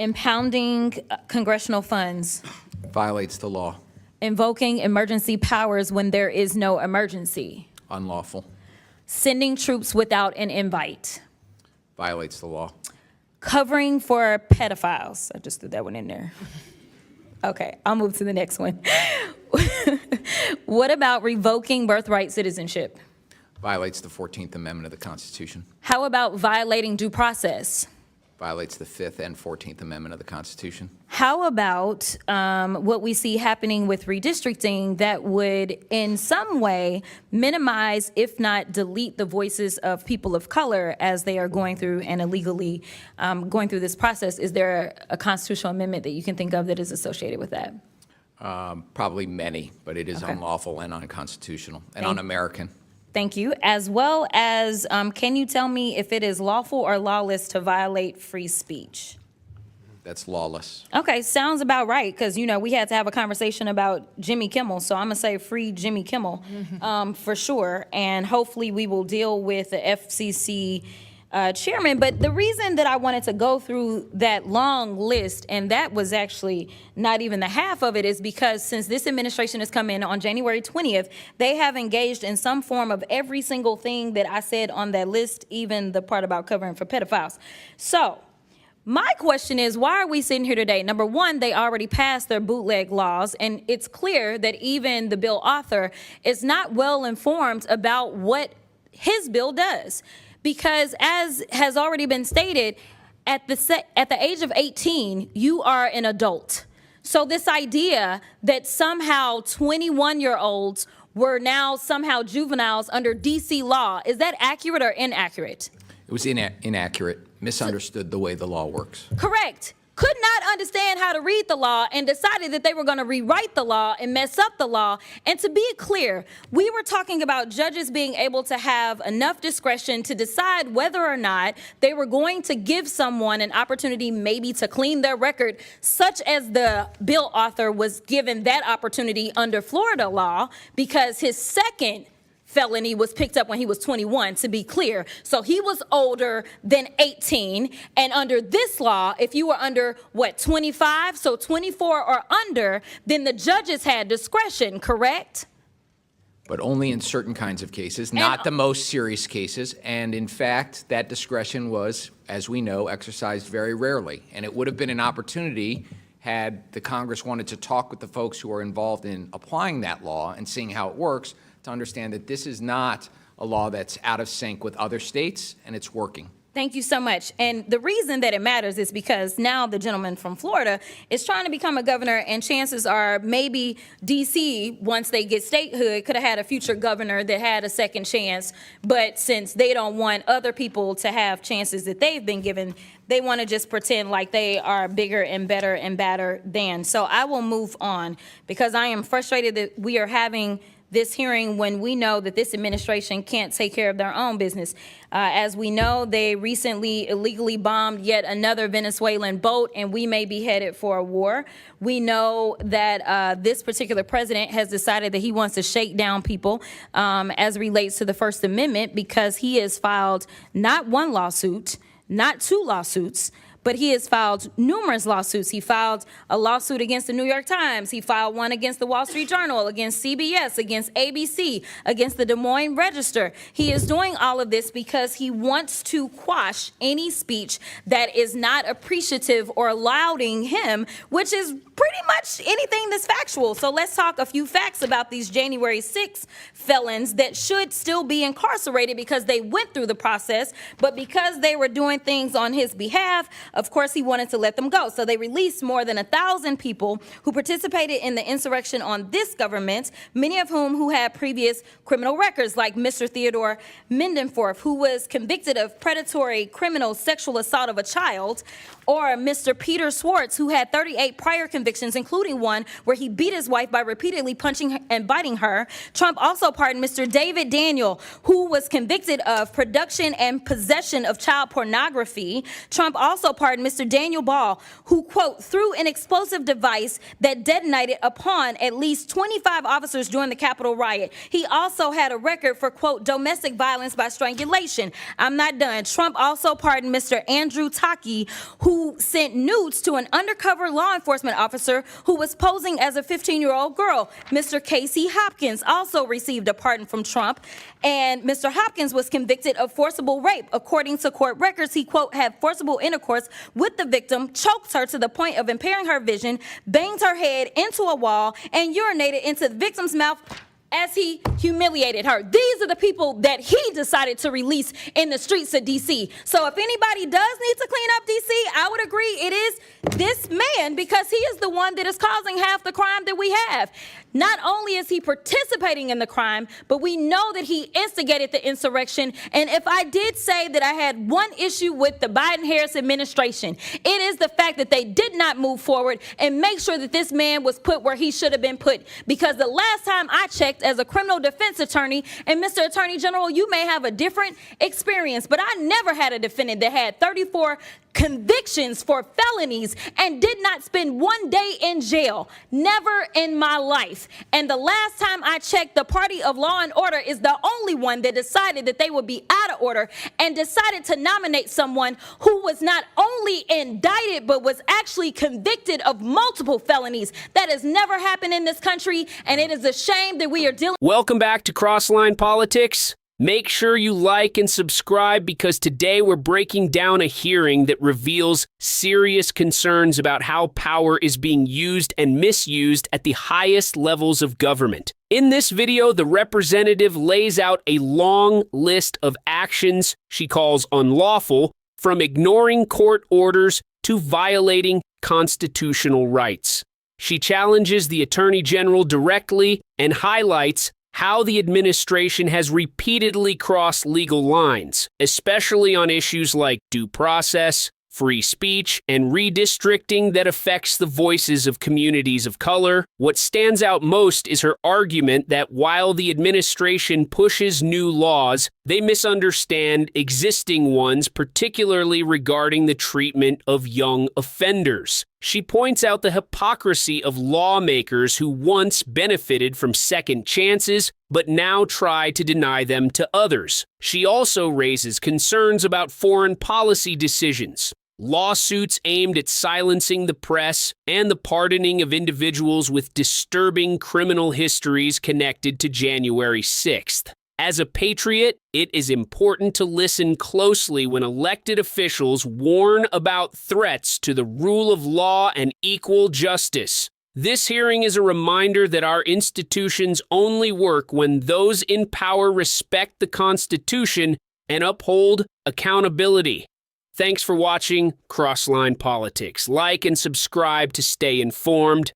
Impounding congressional funds. Violates the law. Invoking emergency powers when there is no emergency. Unlawful. Sending troops without an invite. Violates the law. Covering for pedophiles. I just threw that one in there. Okay, I'll move to the next one. What about revoking birthright citizenship? Violates the 14th Amendment of the Constitution. How about violating due process? Violates the 5th and 14th Amendment of the Constitution. How about what we see happening with redistricting that would in some way minimize, if not delete, the voices of people of color as they are going through and illegally going through this process? Is there a constitutional amendment that you can think of that is associated with that? Probably many, but it is unlawful and unconstitutional and un-American. Thank you. As well as, can you tell me if it is lawful or lawless to violate free speech? That's lawless. Okay, sounds about right, because, you know, we had to have a conversation about Jimmy Kimmel, so I'm going to say free Jimmy Kimmel for sure, and hopefully we will deal with the FCC chairman. But the reason that I wanted to go through that long list, and that was actually not even the half of it, is because since this administration has come in on January 20th, they have engaged in some form of every single thing that I said on that list, even the part about covering for pedophiles. So my question is, why are we sitting here today? Number one, they already passed their bootleg laws, and it's clear that even the bill author is not well informed about what his bill does. Because as has already been stated, at the age of 18, you are an adult. So this idea that somehow 21-year-olds were now somehow juveniles under DC law, is that accurate or inaccurate? It was inaccurate, misunderstood the way the law works. Correct. Could not understand how to read the law and decided that they were going to rewrite the law and mess up the law. And to be clear, we were talking about judges being able to have enough discretion to decide whether or not they were going to give someone an opportunity maybe to clean their record, such as the bill author was given that opportunity under Florida law because his second felony was picked up when he was 21, to be clear. So he was older than 18. And under this law, if you were under, 25, so 24 or under, then the judges had discretion, correct? But only in certain kinds of cases, not the most serious cases. And in fact, that discretion was, as we know, exercised very rarely. And it would have been an opportunity had the Congress wanted to talk with the folks who are involved in applying that law and seeing how it works, to understand that this is not a law that's out of sync with other states, and it's working. Thank you so much. And the reason that it matters is because now the gentleman from Florida is trying to become a governor, and chances are maybe D.C., once they get statehood, could have had a future governor that had a second chance. But since they don't want other people to have chances that they've been given, they want to just pretend like they are bigger and better and badder than. So I will move on because I am frustrated that we are having this hearing when we know that this administration can't take care of their own business. As we know, they recently illegally bombed yet another Venezuelan boat, and we may be headed for a war. We know that this particular president has decided that he wants to shake down people as it relates to the First Amendment, because he has filed not one lawsuit, not two lawsuits, but he has filed numerous lawsuits. He filed a lawsuit against the New York Times. He filed one against the Wall Street Journal, against CBS, against ABC, against the Des Moines Register. He is doing all of this because he wants to quash any speech that is not appreciative or lauding him, which is pretty much anything that's factual. So let's talk a few facts about these January 6th felons that should still be incarcerated because they went through the process, but because they were doing things on his behalf, of course, he wanted to let them go. So they released more than 1,000 people who participated in the insurrection on this government, many of whom who had previous criminal records, like Mr. Theodore Mendenforth, who was convicted of predatory criminal sexual assault of a child, or Mr. Peter Schwartz, who had 38 prior convictions, including one where he beat his wife by repeatedly punching and biting her. Trump also pardoned Mr. David Daniel, who was convicted of production and possession of child pornography. Trump also pardoned Mr. Daniel Ball, who, quote, threw an explosive device that detonated upon at least 25 officers during the Capitol riot. He also had a record for, quote, domestic violence by strangulation. I'm not done. Trump also pardoned Mr. Andrew Taki, who sent nudes to an undercover law enforcement officer who was posing as a 15-year-old girl. Mr. Casey Hopkins also received a pardon from Trump, and Mr. Hopkins was convicted of forcible rape. According to court records, he, quote, had forcible intercourse with the victim, choked her to the point of impairing her vision, banged her head into a wall, and urinated into the victim's mouth as he humiliated her. These are the people that he decided to release in the streets of D.C. So if anybody does need to clean up D.C., I would agree it is this man, because he is the one that is causing half the crime that we have. Not only is he participating in the crime, but we know that he instigated the insurrection. And if I did say that I had one issue with the Biden-Harris administration, it is the fact that they did not move forward and make sure that this man was put where he should have been put. Because the last time I checked as a criminal defense attorney, and Mr. Attorney General, you may have a different experience, but I never had a defendant that had 34 convictions for felonies and did not spend one day in jail. Never in my life. And the last time I checked, the party of law and order is the only one that decided that they would be out of order and decided to nominate someone who was not only indicted but was actually convicted of multiple felonies. That has never happened in this country, and it is a shame that we are dealing. Welcome back to Crossline Politics. Make sure you like and subscribe, because today we're breaking down a hearing that reveals serious concerns about how power is being used and misused at the highest levels of government. In this video, the representative lays out a long list of actions she calls unlawful, from ignoring court orders to violating constitutional rights. She challenges the Attorney General directly and highlights how the administration has repeatedly crossed legal lines, especially on issues like due process, free speech, and redistricting that affects the voices of communities of color. What stands out most is her argument that while the administration pushes new laws, they misunderstand existing ones, particularly regarding the treatment of young offenders. She points out the hypocrisy of lawmakers who once benefited from second chances, but now try to deny them to others. She also raises concerns about foreign policy decisions, lawsuits aimed at silencing the press, and the pardoning of individuals with disturbing criminal histories connected to January 6th. As a patriot, it is important to listen closely when elected officials warn about threats to the rule of law and equal justice. This hearing is a reminder that our institutions only work when those in power respect the Constitution and uphold accountability. Thanks for watching Crossline Politics. Like and subscribe to stay informed.